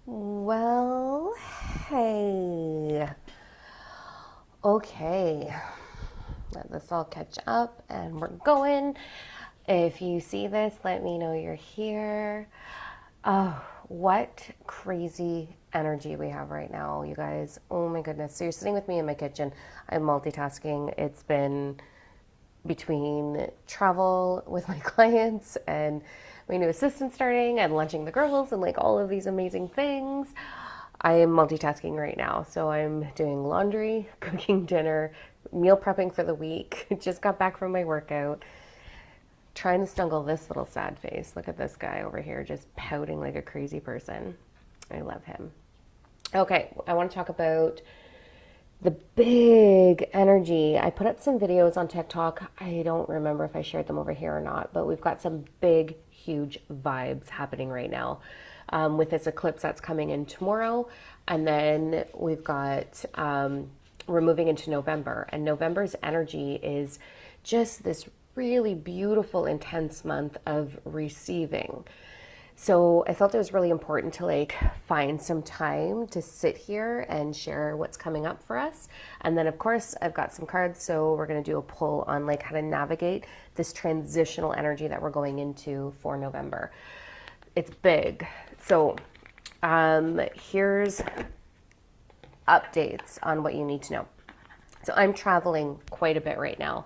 Well, hey. Okay. Let this all catch up and we're going. If you see this, let me know you're here. Oh, what crazy energy we have right now, you guys. Oh my goodness. So you're sitting with me in my kitchen. I'm multitasking. It's been between travel with my clients and my new assistant starting and lunching the girls and like all of these amazing things. I am multitasking right now. So I'm doing laundry, cooking dinner, meal prepping for the week. Just got back from my workout. Trying to snuggle this little sad face. Look at this guy over here just pouting like a crazy person. I love him. Okay, I want to talk about the big energy. I put up some videos on TikTok. I don't remember if I shared them over here or not, but we've got some big, huge vibes happening right now with this eclipse that's coming in tomorrow. And then we've got, we're moving into November, and November's energy is just this really beautiful, intense month of receiving. So I felt it was really important to like find some time to sit here and share what's coming up for us. And then of course I've got some cards, so we're going to do a pull on like how to navigate this transitional energy that we're going into for November. It's big. So here's updates on what you need to know. So I'm traveling quite a bit right now.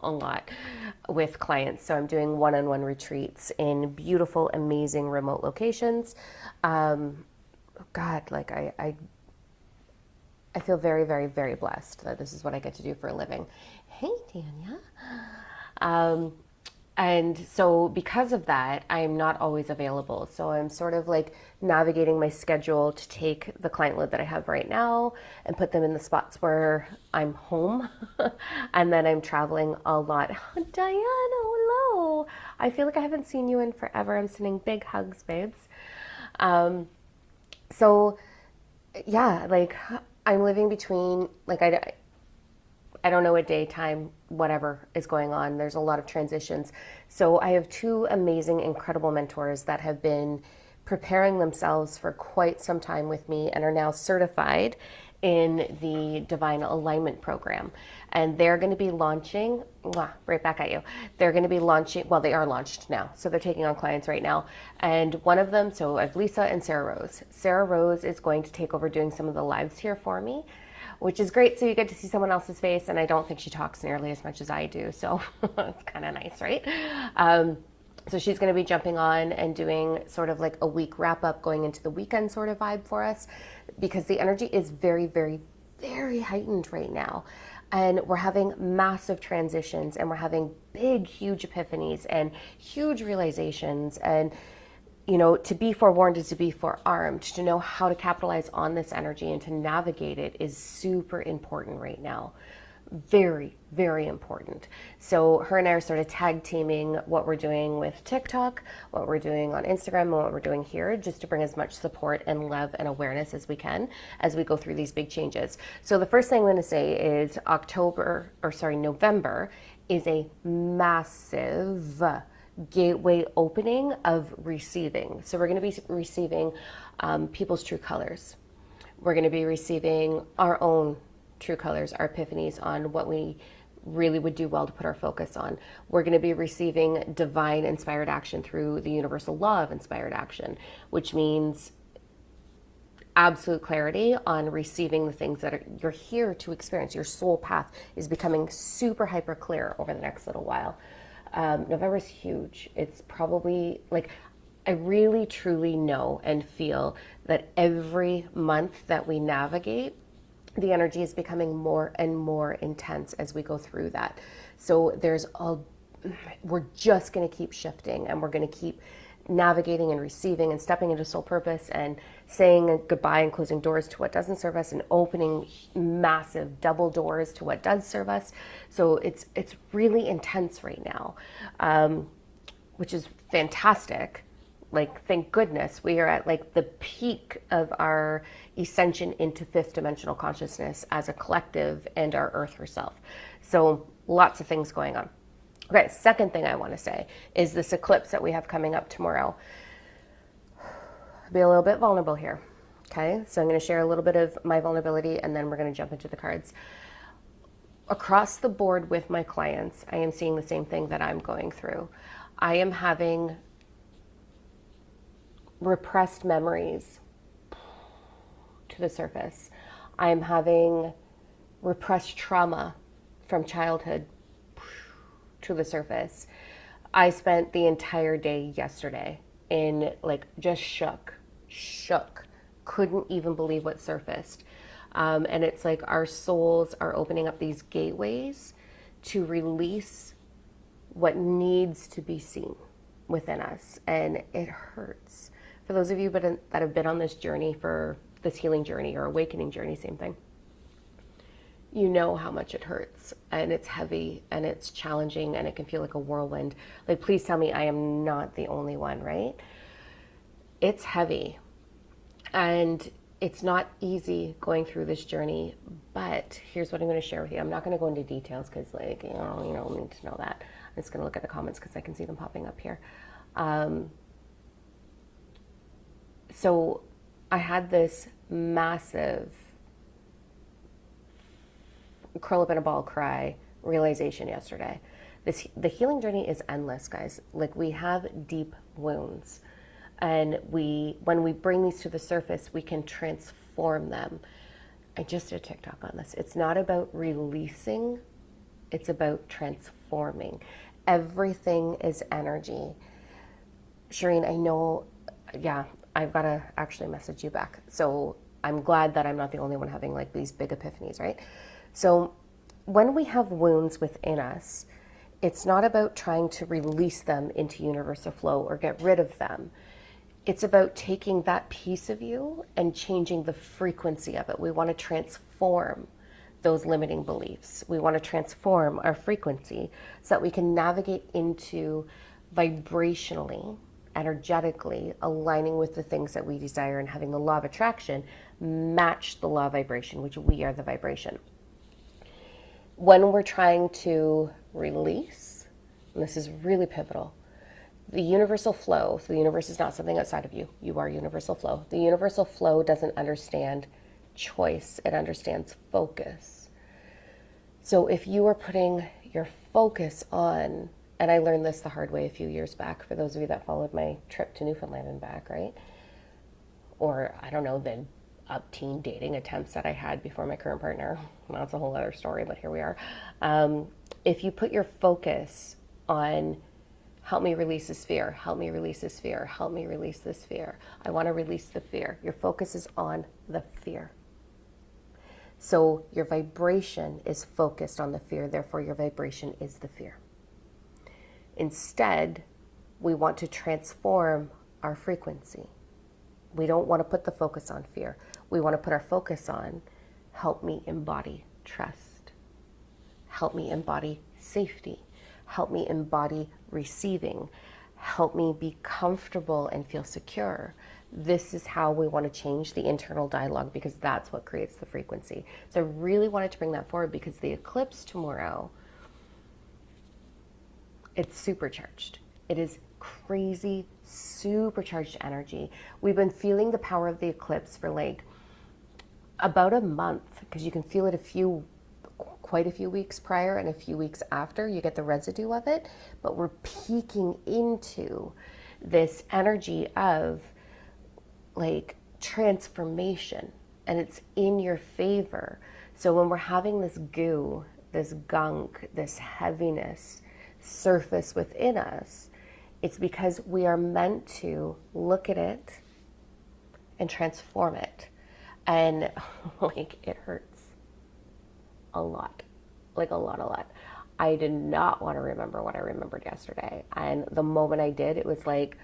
A lot with clients. So I'm doing one-on-one retreats in beautiful, amazing remote locations. God, like I feel very, very, very blessed that this is what I get to do for a living. Hey, Tanya. And so because of that, I'm not always available. So I'm sort of like navigating my schedule to take the client load that I have right now and put them in the spots where I'm home. And then I'm traveling a lot. Oh, Diana, hello. I feel like I haven't seen you in forever. I'm sending big hugs, babes. So yeah, like I'm living between, like I don't know what daytime, whatever is going on. There's a lot of transitions. So I have two amazing, incredible mentors that have been preparing themselves for quite some time with me and are now certified in the Divine Alignment Program. And they're going to be launching, right back at you. They're going to be launching, well, they are launched now. So they're taking on clients right now. And one of them, so I have Lisa and Sarah Rose. Sarah Rose is going to take over doing some of the lives here for me, which is great. So you get to see someone else's face, and I don't think she talks nearly as much as I do. So it's kind of nice, right? So she's going to be jumping on and doing sort of like a week wrap up going into the weekend sort of vibe for us, because the energy is very, very, very heightened right now. And we're having massive transitions, and we're having big, huge epiphanies and huge realizations. And you know, to be forewarned is to be forearmed. To know how to capitalize on this energy and to navigate it is super important right now. Very, very important. So her and I are sort of tag teaming what we're doing with TikTok, what we're doing on Instagram, and what we're doing here, just to bring as much support and love and awareness as we can as we go through these big changes. So the first thing I'm going to say is November is a massive gateway opening of receiving. So we're going to be receiving people's true colors. We're going to be receiving our own true colors, our epiphanies on what we really would do well to put our focus on. We're going to be receiving divine inspired action through the universal law of inspired action, which means absolute clarity on receiving the things that you're here to experience. Your soul path is becoming super hyper clear over the next little while. November is huge. It's probably like, I really truly know and feel that every month that we navigate, the energy is becoming more and more intense as we go through that. So we're just going to keep shifting, and we're going to keep navigating and receiving and stepping into soul purpose and saying goodbye and closing doors to what doesn't serve us and opening massive double doors to what does serve us. So it's really intense right now, which is fantastic. Like, thank goodness we are at like the peak of our ascension into fifth dimensional consciousness as a collective and our earth herself. So lots of things going on. Okay, second thing I want to say is this eclipse that we have coming up tomorrow. be a little bit vulnerable here. Okay, so I'm going to share a little bit of my vulnerability and then we're going to jump into the cards. Across the board with my clients, I am seeing the same thing that I'm going through. I am having repressed memories to the surface. I am having repressed trauma from childhood to the surface. I spent the entire day yesterday in like just shook, couldn't even believe what surfaced. And it's like our souls are opening up these gateways to release what needs to be seen within us. And it hurts. For those of you that have been on this journey, for this healing journey or awakening journey, same thing, you know how much it hurts and it's heavy and it's challenging and it can feel like a whirlwind. Like, please tell me I am not the only one, right? It's heavy and it's not easy going through this journey, but here's what I'm going to share with you. I'm not going to go into details because, like, you don't need to know that. I'm just going to look at the comments because I can see them popping up here. So I had this massive curl up in a ball cry realization yesterday. The healing journey is endless, guys. Like, we have deep wounds. And when we bring these to the surface, we can transform them. I just did a TikTok on this. It's not about releasing, it's about transforming. Everything is energy. Shireen, I know, yeah, I've got to actually message you back. So I'm glad that I'm not the only one having like these big epiphanies, right? So when we have wounds within us, it's not about trying to release them into universal flow or get rid of them. It's about taking that piece of you and changing the frequency of it. We want to transform those limiting beliefs. We want to transform our frequency so that we can navigate into vibrationally, energetically aligning with the things that we desire and having the law of attraction match the law of vibration, which we are the vibration. When we're trying to release, and this is really pivotal, the universal flow, so the universe is not something outside of you. You are universal flow. The universal flow doesn't understand choice. It understands focus. So if you are putting your focus on, and I learned this the hard way a few years back, for those of you that followed my trip to Newfoundland and back, right? Or, I don't know, the teen dating attempts that I had before my current partner. Well, that's a whole other story, but here we are. If you put your focus on, help me release this fear, help me release this fear, help me release this fear, I want to release the fear. Your focus is on the fear. So your vibration is focused on the fear, therefore your vibration is the fear. Instead, we want to transform our frequency. We don't want to put the focus on fear. We want to put our focus on, help me embody trust. Help me embody safety. Help me embody receiving. Help me be comfortable and feel secure. This is how we want to change the internal dialogue, because that's what creates the frequency. So I really wanted to bring that forward because the eclipse tomorrow, it's supercharged. It is crazy, supercharged energy. We've been feeling the power of the eclipse for like about a month, because you can feel it quite a few weeks prior and a few weeks after. You get the residue of it, but we're peeking into this energy of like transformation, and it's in your favor. So when we're having this goo, this gunk, this heaviness surface within us, it's because we are meant to look at it and transform it. And like, it hurts a lot, like a lot. I did not want to remember what I remembered yesterday. And the moment I did, it was like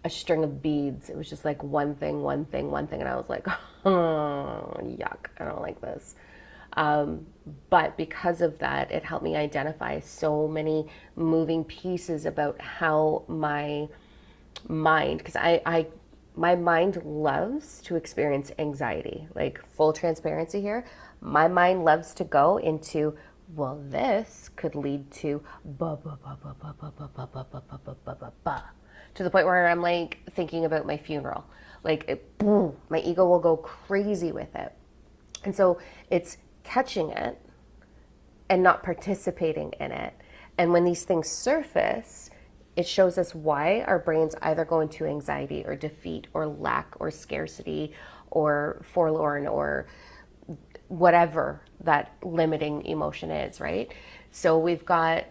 a string of beads. It was just like one thing. And I was like, oh, yuck, I don't like this. But because of that, it helped me identify so many moving pieces about how my mind, because my mind loves to experience anxiety. Like, full transparency here, my mind loves to go into, well, this could lead to to the point where I'm like thinking about my funeral. Like, boom, my ego will go crazy with it. And so it's catching it and not participating in it. And when these things surface, it shows us why our brains either go into anxiety or defeat or lack or scarcity or forlorn or whatever that limiting emotion is, right? So we've got,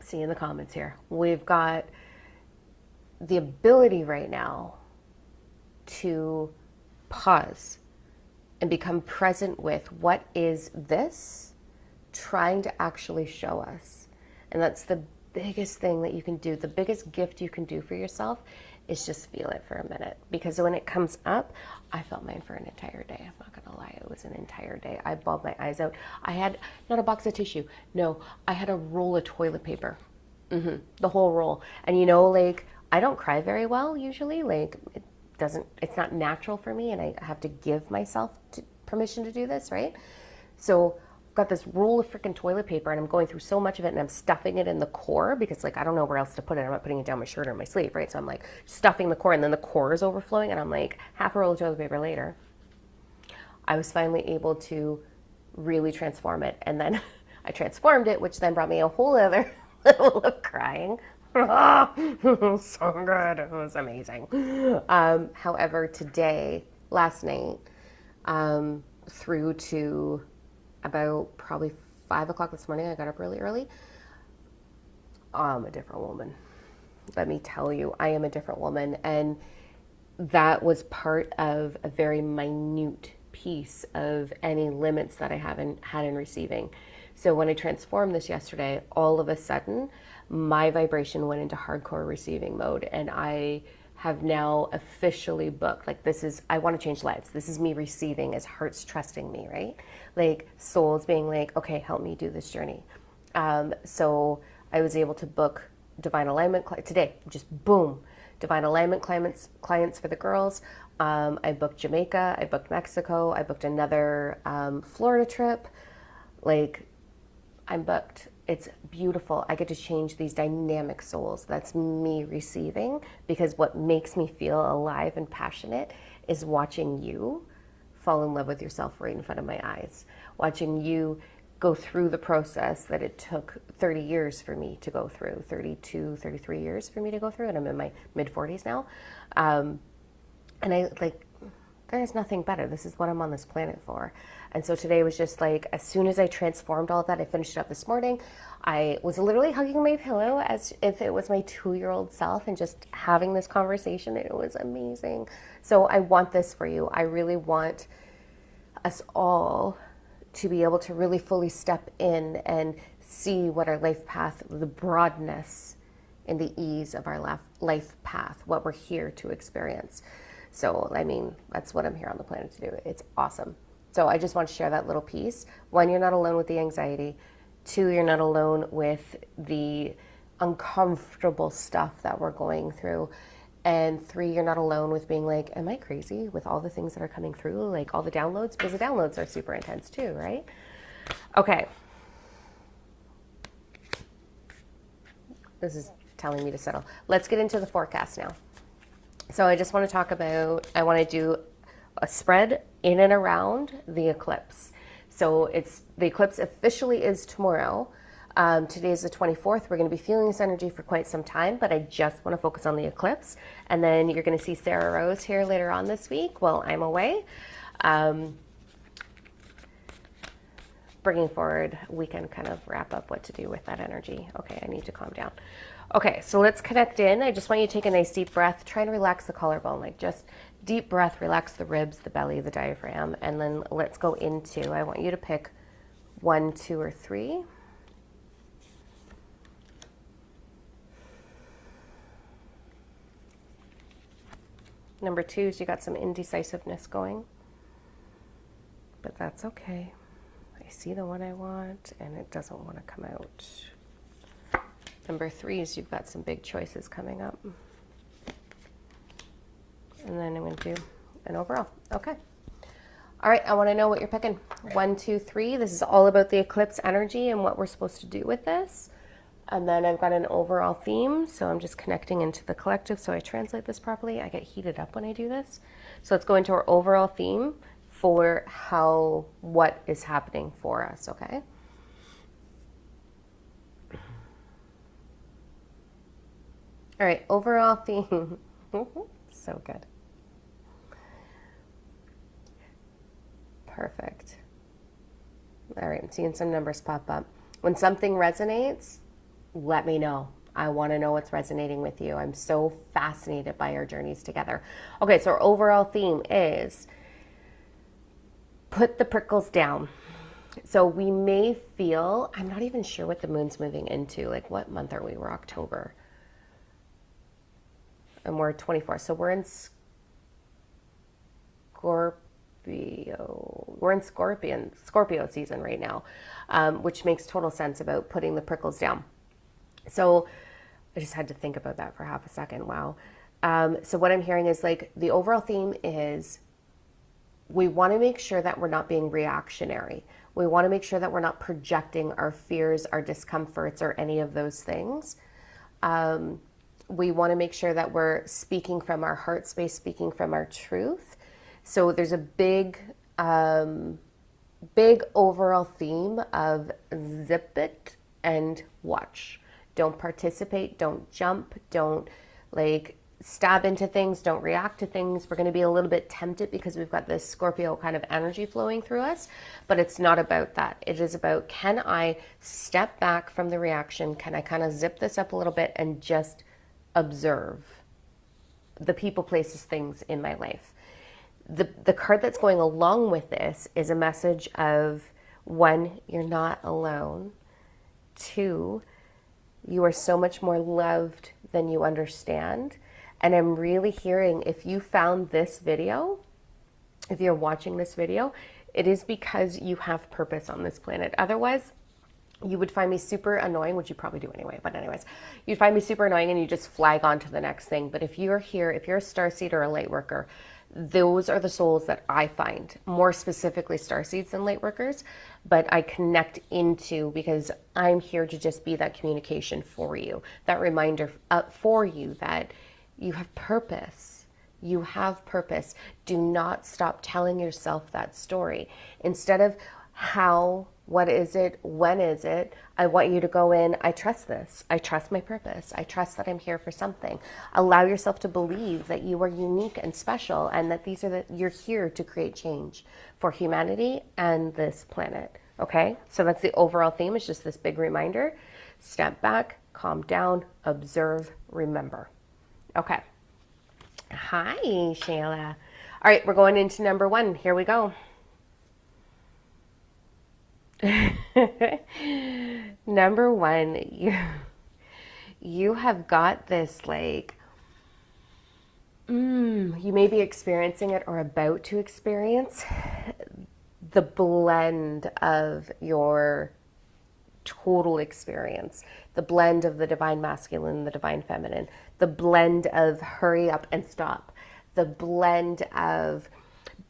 see in the comments here, we've got the ability right now to pause and become present with what is this trying to actually show us. And that's the biggest thing that you can do. The biggest gift you can do for yourself is just feel it for a minute. Because when it comes up, I felt mine for an entire day. I'm not gonna lie, it was an entire day. I bawled my eyes out. I had not a box of tissue. No, I had a roll of toilet paper. The whole roll. And you know, like, I don't cry very well usually. Like, it's not natural for me, and I have to give myself permission to do this, right? So I've got this roll of freaking toilet paper, and I'm going through so much of it, and I'm stuffing it in the core because, like, I don't know where else to put it. I'm not putting it down my shirt or my sleeve, right? So I'm like stuffing the core, and then the core is overflowing, and I'm like half a roll of toilet paper later, I was finally able to really transform it. And then I transformed it, which then brought me a whole other level of crying. So good. It was amazing. However, last night, through to about probably 5 o'clock this morning, I got up really early. I'm a different woman. Let me tell you, I am a different woman. And that was part of a very minute piece of any limits that I haven't had in receiving. So when I transformed this yesterday, all of a sudden, my vibration went into hardcore receiving mode, and I have now officially booked, like, I want to change lives. This is me receiving as hearts trusting me, right? Like souls being like, okay, help me do this journey. So I was able to book divine alignment today, just boom, divine alignment clients for the girls. I booked Jamaica, I booked Mexico, I booked another Florida trip. Like, I'm booked. It's beautiful. I get to change these dynamic souls. That's me receiving, because what makes me feel alive and passionate is watching you fall in love with yourself right in front of my eyes. Watching you go through the process that it took 30 years for me to go through, 32, 33 years for me to go through, and I'm in my mid-40s now. And there's nothing better. This is what I'm on this planet for. And so today was just like, as soon as I transformed all of that, I finished it up this morning. I was literally hugging my pillow as if it was my 2-year-old self and just having this conversation. It was amazing. So I want this for you. I really want us all to be able to really fully step in and see what our life path, the broadness and the ease of our life path, what we're here to experience. So, I mean, that's what I'm here on the planet to do. It's awesome. So I just want to share that little piece. 1, you're not alone with the anxiety. 2, you're not alone with the uncomfortable stuff that we're going through. And 3, you're not alone with being like, am I crazy with all the things that are coming through? Like all the downloads, because the downloads are super intense too, right? Okay. This is telling me to settle. Let's get into the forecast now. So I just want to talk about, I want to do a spread in and around the eclipse. So the eclipse officially is tomorrow. Today is the 24th. We're going to be feeling this energy for quite some time, but I just want to focus on the eclipse. And then you're going to see Sarah Rose here later on this week while I'm away. Bringing forward, we can kind of wrap up what to do with that energy. Okay, I need to calm down. Okay, so let's connect in. I just want you to take a nice deep breath. Try and relax the collarbone, like just deep breath, relax the ribs, the belly, the diaphragm, and then let's go into, I want you to pick 1, 2, or 3. Number 2 is you got some indecisiveness going, but that's okay. I see the one I want, and it doesn't want to come out. Number 3 is you've got some big choices coming up. And then I'm going to do an overall. Okay. All right, I want to know what you're picking. 1, 2, 3. This is all about the eclipse energy and what we're supposed to do with this. And then I've got an overall theme, so I'm just connecting into the collective so I translate this properly. I get heated up when I do this. So let's go into our overall theme for what is happening for us, okay? All right, overall theme. So good. Perfect. All right, I'm seeing some numbers pop up. When something resonates, let me know. I want to know what's resonating with you. I'm so fascinated by our journeys together. Okay, so our overall theme is put the prickles down. So we may feel, I'm not even sure what the moon's moving into. Like, what month are we? We're October. And we're 24. So we're in Scorpio. We're in Scorpio season right now, which makes total sense about putting the prickles down. So I just had to think about that for half a second. Wow. So what I'm hearing is like the overall theme is we want to make sure that we're not being reactionary. We want to make sure that we're not projecting our fears, our discomforts, or any of those things. We want to make sure that we're speaking from our heart space, speaking from our truth. So there's a big overall theme of zip it and watch. Don't participate, don't jump, don't like stab into things, don't react to things. We're going to be a little bit tempted because we've got this Scorpio kind of energy flowing through us, but it's not about that. It is about, can I step back from the reaction? Can I kind of zip this up a little bit and just observe the people, places, things in my life? The card that's going along with this is a message of, one, you're not alone. Two, you are so much more loved than you understand. And I'm really hearing, if you found this video, if you're watching this video, it is because you have purpose on this planet. Otherwise, you would find me super annoying, which you probably do anyway, but anyways, you'd find me super annoying and you just flag on to the next thing. But if you're here, if you're a starseed or a light worker, those are the souls that I find, more specifically starseeds than light workers, but I connect into, because I'm here to just be that communication for you, that reminder for you that you have purpose. You have purpose. Do not stop telling yourself that story. Instead of how, what is it, when is it, I want you to go in, I trust this. I trust my purpose. I trust that I'm here for something. Allow yourself to believe that you are unique and special and that you're here to create change for humanity and this planet. Okay? So that's the overall theme. It's just this big reminder. Step back, calm down, observe, remember. Okay. Hi, Shayla. All right, we're going into number 1. Here we go. Number 1, you have got this, like, you may be experiencing it or about to experience the blend of your total experience, the blend of the divine masculine, the divine feminine, the blend of hurry up and stop, the blend of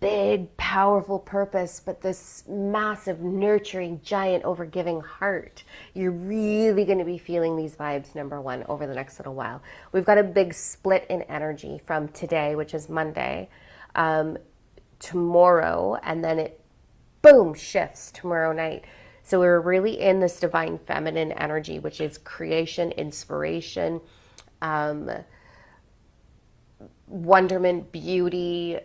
big, powerful purpose, but this massive, nurturing, giant, overgiving heart. You're really going to be feeling these vibes, number 1, over the next little while. We've got a big split in energy from today, which is Monday, tomorrow, and then it, boom, shifts tomorrow night. So we're really in this divine feminine energy, which is creation, inspiration, wonderment, beauty,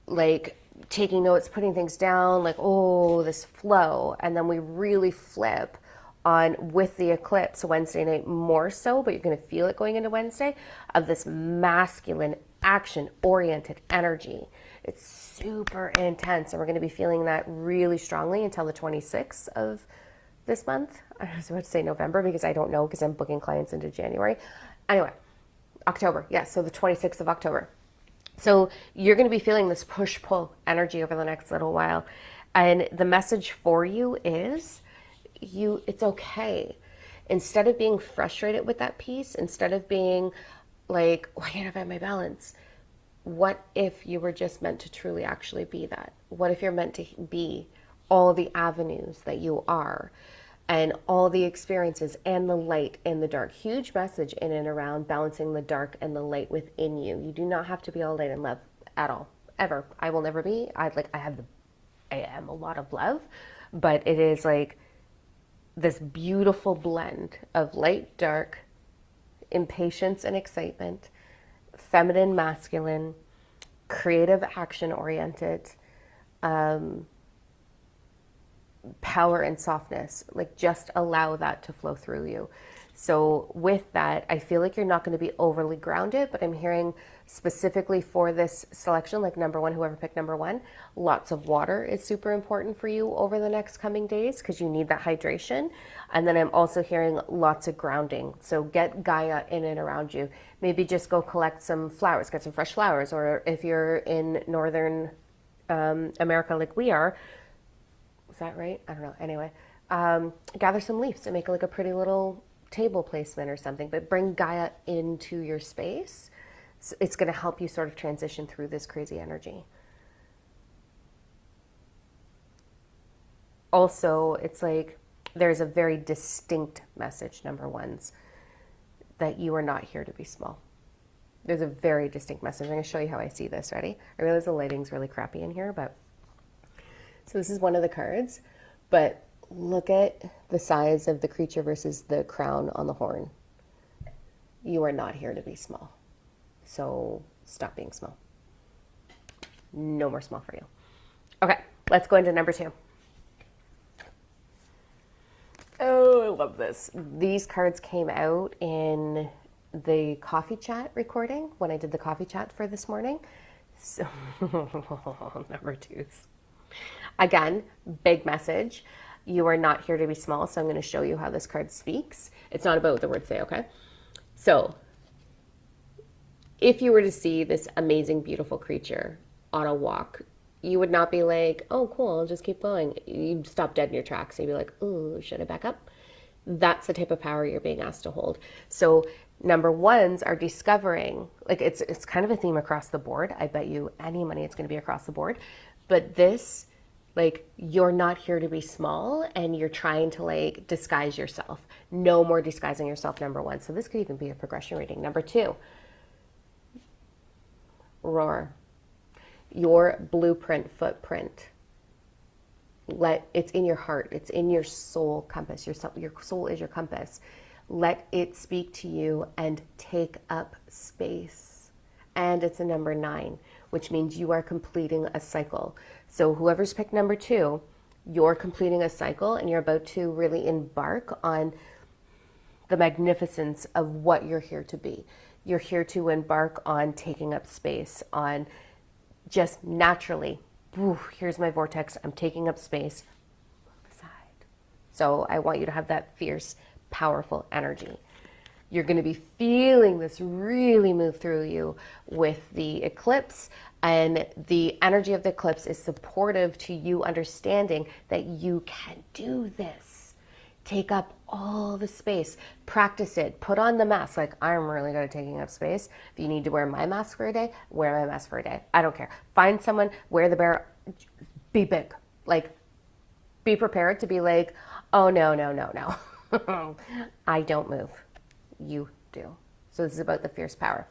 like taking notes, putting things down, like, oh, this flow. And then we really flip on with the eclipse Wednesday night more so, but you're going to feel it going into Wednesday, of this masculine, action-oriented energy. It's super intense, and we're going to be feeling that really strongly until the 26th of this month. I was about to say November because I don't know, because I'm booking clients into January. Anyway, October. Yeah, so the 26th of October. So you're going to be feeling this push-pull energy over the next little while. And the message for you is, it's okay. Instead of being frustrated with that piece, instead of being like, oh, I can't have my balance, what if you were just meant to truly actually be that? What if you're meant to be all the avenues that you are? and all the experiences and the light and the dark. Huge message in and around balancing the dark and the light within you. You do not have to be all light and love at all, ever. I will never be. I am a lot of love, but it is like this beautiful blend of light, dark, impatience and excitement, feminine, masculine, creative, action oriented, power and softness. Like, just allow that to flow through you. So with that, I feel like you're not going to be overly grounded, but I'm hearing specifically for this selection, like number one, whoever picked number one, lots of water is super important for you over the next coming days because you need that hydration. And then I'm also hearing lots of grounding. So get Gaia in and around you. Maybe just go collect some flowers, get some fresh flowers. Or if you're in Northern America like we are, is that right? I don't know. Anyway, gather some leaves and make like a pretty little table placement or something, but bring Gaia into your space. So it's going to help you sort of transition through this crazy energy. Also, it's like there's a very distinct message, number ones, that you are not here to be small. There's a very distinct message. I'm going to show you how I see this. Ready? I realize the lighting's really crappy in here, but so this is one of the cards, but look at the size of the creature versus the crown on the horn. You are not here to be small. So stop being small. No more small for you. Okay, let's go into number two. Oh, I love this. These cards came out in the coffee chat recording when I did the coffee chat for this morning. So number twos. Again, big message. You are not here to be small, so I'm going to show you how this card speaks. It's not about what the words say, okay? So, if you were to see this amazing, beautiful creature on a walk, you would not be like, oh, cool, I'll just keep going. You'd stop dead in your tracks. You'd be like, oh, should I back up? That's the type of power you're being asked to hold. So, number ones are discovering, like it's kind of a theme across the board. I bet you any money it's going to be across the board. But this, like, you're not here to be small and you're trying to like disguise yourself. No more disguising yourself, number one. So this could even be a progression reading. Number two, roar. Your blueprint footprint. It's in your heart. It's in your soul compass. Your soul is your compass. Let it speak to you and take up space. And it's a number 9, which means you are completing a cycle. So whoever's picked number 2, you're completing a cycle and you're about to really embark on the magnificence of what you're here to be. You're here to embark on taking up space, on just naturally, here's my vortex, I'm taking up space. Side. So I want you to have that fierce, powerful energy. You're going to be feeling this really move through you with the eclipse, and the energy of the eclipse is supportive to you understanding that you can do this. Take up all the space, practice it, put on the mask. Like, I'm really good at taking up space. If you need to wear my mask for a day, wear my mask for a day. I don't care. Find someone, wear the bear, be big. Like, be prepared to be like, oh, no. I don't move. You do. So this is about the fierce power.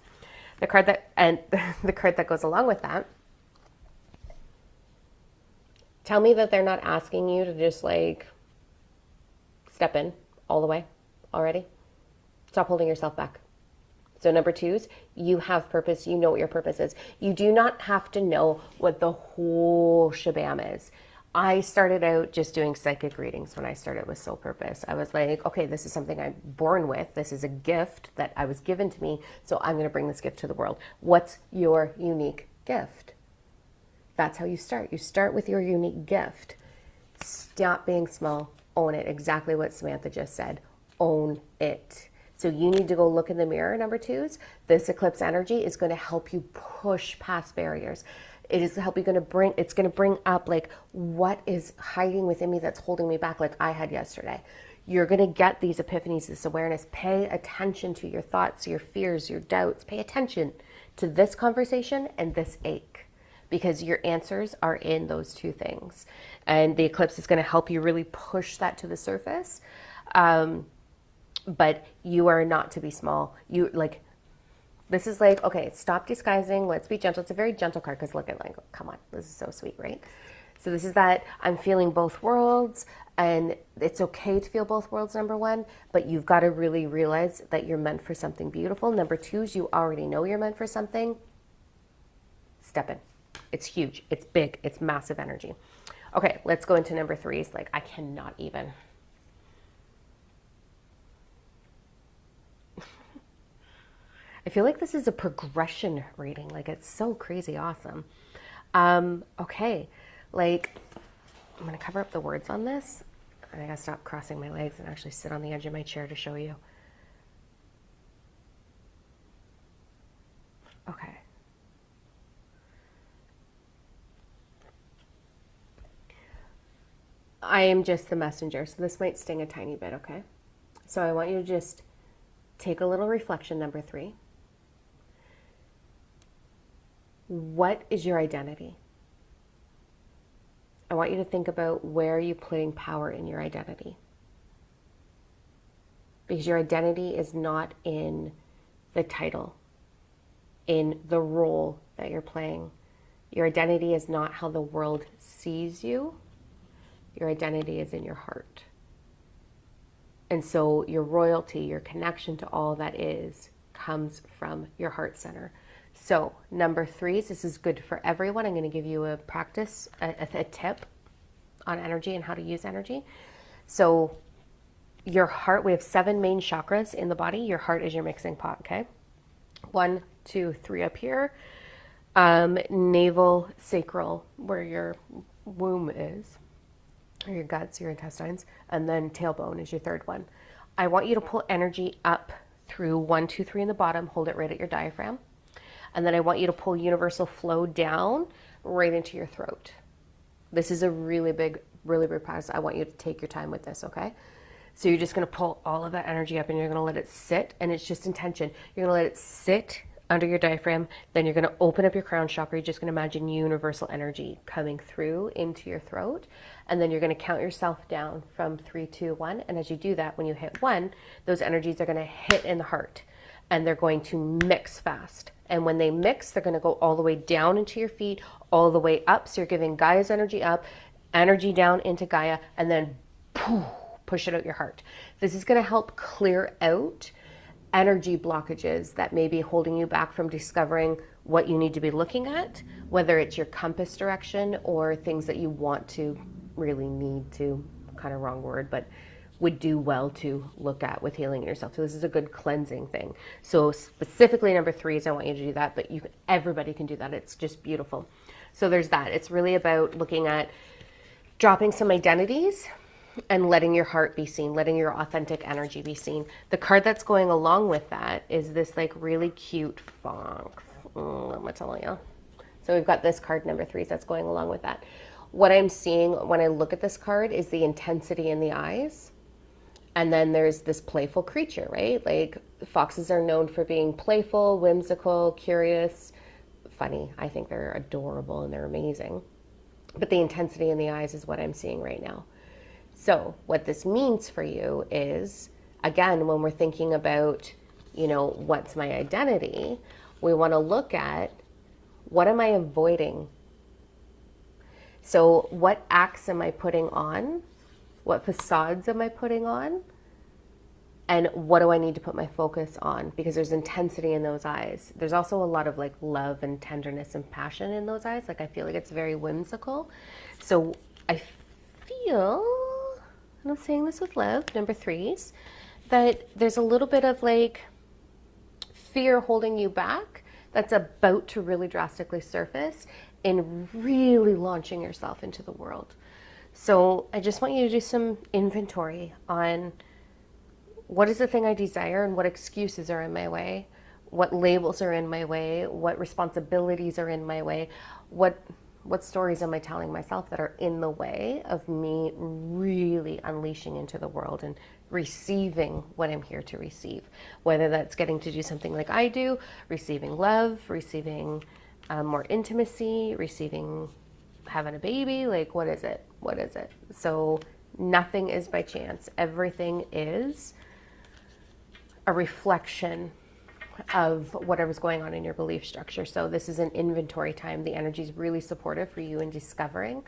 The card that goes along with that. Tell me that they're not asking you to just like step in all the way already. Stop holding yourself back. So number 2s, you have purpose. You know what your purpose is. You do not have to know what the whole shabam is. I started out just doing psychic readings when I started with Soul Purpose. I was like, okay, this is something I'm born with. This is a gift that I was given to me, so I'm going to bring this gift to the world. What's your unique gift? That's how you start. You start with your unique gift. Stop being small. Own it. Exactly what Samantha just said. Own it. So you need to go look in the mirror, number 2s. This eclipse energy is going to help you push past barriers. It is help you it's going to bring up like what is hiding within me that's holding me back, like I had yesterday. You're going to get these epiphanies, this awareness. Pay attention to your thoughts, your fears, your doubts. Pay attention to this conversation and this ache. because your answers are in those two things. And the eclipse is going to help you really push that to the surface. But you are not to be small. You like, this is like, okay, stop disguising. Let's be gentle. It's a very gentle card because look at like, come on, this is so sweet, right? So this is that I'm feeling both worlds, and it's okay to feel both worlds, number one, but you've got to really realize that you're meant for something beautiful. Number two is you already know you're meant for something. Step in. It's huge. It's big. It's massive energy. Okay, let's go into number three. It's like, I cannot even. I feel like this is a progression reading. Like, it's so crazy awesome. Okay, like, I'm going to cover up the words on this. And I got to stop crossing my legs and actually sit on the edge of my chair to show you. Okay. I am just the messenger, so this might sting a tiny bit, okay? So I want you to just take a little reflection, number three. What is your identity? I want you to think about where are you putting power in your identity. Because your identity is not in the title, in the role that you're playing. Your identity is not how the world sees you. Your identity is in your heart. And so your royalty, your connection to all that is, comes from your heart center. So number three, this is good for everyone. I'm going to give you a practice, a tip on energy and how to use energy. So your heart, we have 7 main chakras in the body. Your heart is your mixing pot, okay? 1, 2, 3 up here. Navel, sacral, where your womb is, or your guts, your intestines, and then tailbone is your third one. I want you to pull energy up through 1, 2, 3 in the bottom, hold it right at your diaphragm. And then I want you to pull universal flow down right into your throat. This is a really big practice. I want you to take your time with this, okay? So you're just going to pull all of that energy up and you're going to let it sit, and it's just intention. You're going to let it sit under your diaphragm. Then you're going to open up your crown chakra. You're just going to imagine universal energy coming through into your throat. And then you're going to count yourself down from 3, 2, 1. And as you do that, when you hit 1, those energies are going to hit in the heart and they're going to mix fast. And when they mix, they're going to go all the way down into your feet, all the way up. So you're giving Gaia's energy up, energy down into Gaia, and then push it out your heart. This is going to help clear out energy blockages that may be holding you back from discovering what you need to be looking at, whether it's your compass direction or things that you want to, really need to, kind of wrong word, but would do well to look at with healing yourself. So this is a good cleansing thing. So specifically number 3 is I want you to do that, but everybody can do that. It's just beautiful. So there's that. It's really about looking at dropping some identities and letting your heart be seen, letting your authentic energy be seen. The card that's going along with that is this like really cute fox. Let me tell you. So we've got this card number 3 that's going along with that. What I'm seeing when I look at this card is the intensity in the eyes. And then there's this playful creature, right? Like foxes are known for being playful, whimsical, curious, funny. I think they're adorable and they're amazing. But the intensity in the eyes is what I'm seeing right now. So what this means for you is, again, when we're thinking about, what's my identity, we want to look at what am I avoiding? So what acts am I putting on? What facades am I putting on? And what do I need to put my focus on? Because there's intensity in those eyes. There's also a lot of like love and tenderness and passion in those eyes. Like I feel like it's very whimsical. So I feel, and I'm saying this with love, number 3s, that there's a little bit of like fear holding you back that's about to really drastically surface in really launching yourself into the world. So I just want you to do some inventory on what is the thing I desire and what excuses are in my way, what labels are in my way, what responsibilities are in my way, what stories am I telling myself that are in the way of me really unleashing into the world and receiving what I'm here to receive, whether that's getting to do something like I do, receiving love, receiving more intimacy, receiving, having a baby. Like, what is it? What is it? So nothing is by chance. Everything is a reflection of whatever's going on in your belief structure. So this is an inventory time. The energy is really supportive for you in discovering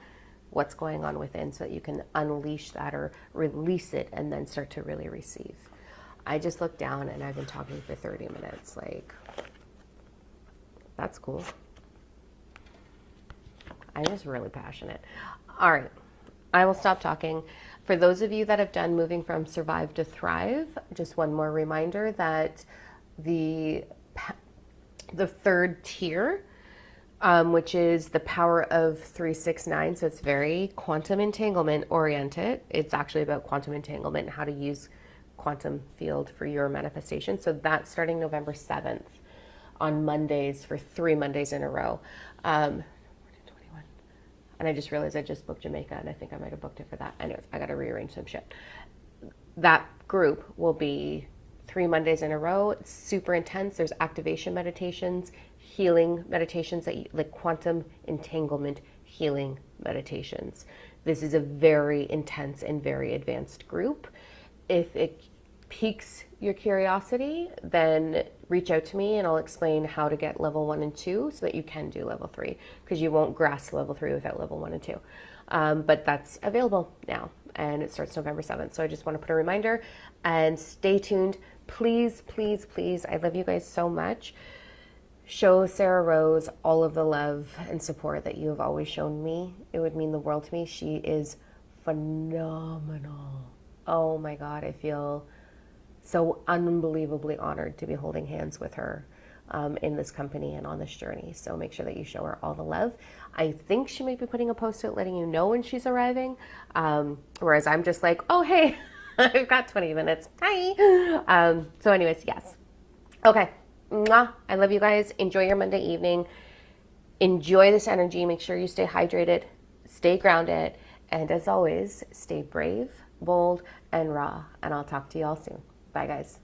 what's going on within so that you can unleash that or release it and then start to really receive. I just looked down and I've been talking for 30 minutes. Like, that's cool. I'm just really passionate. All right, I will stop talking. For those of you that have done moving from survive to thrive, just one more reminder that the third tier, which is the power of 369. So it's very quantum entanglement oriented. It's actually about quantum entanglement and how to use quantum field for your manifestation. So that's starting November 7th on Mondays for 3 Mondays in a row. And I just realized I just booked Jamaica and I think I might have booked it for that. Anyways, I got to rearrange some shit. That group will be 3 Mondays in a row. It's super intense. There's activation meditations, healing meditations, like quantum entanglement healing meditations. This is a very intense and very advanced group. If it piques your curiosity, then reach out to me and I'll explain how to get level 1 and 2 so that you can do level 3, because you won't grasp level 3 without level 1 and 2. But that's available now and it starts November 7th. So I just want to put a reminder and stay tuned. Please, please, please. I love you guys so much. Show Sarah Rose all of the love and support that you have always shown me. It would mean the world to me. She is phenomenal. Oh my God, I feel so unbelievably honored to be holding hands with her in this company and on this journey. So make sure that you show her all the love. I think she might be putting a post-it letting you know when she's arriving. Whereas I'm just like, oh, hey, I've got 20 minutes. Hi. So anyways, yes. Okay. Mwah. I love you guys. Enjoy your Monday evening. Enjoy this energy. Make sure you stay hydrated, stay grounded, and as always, stay brave, bold, and raw. And I'll talk to you all soon. Bye, guys.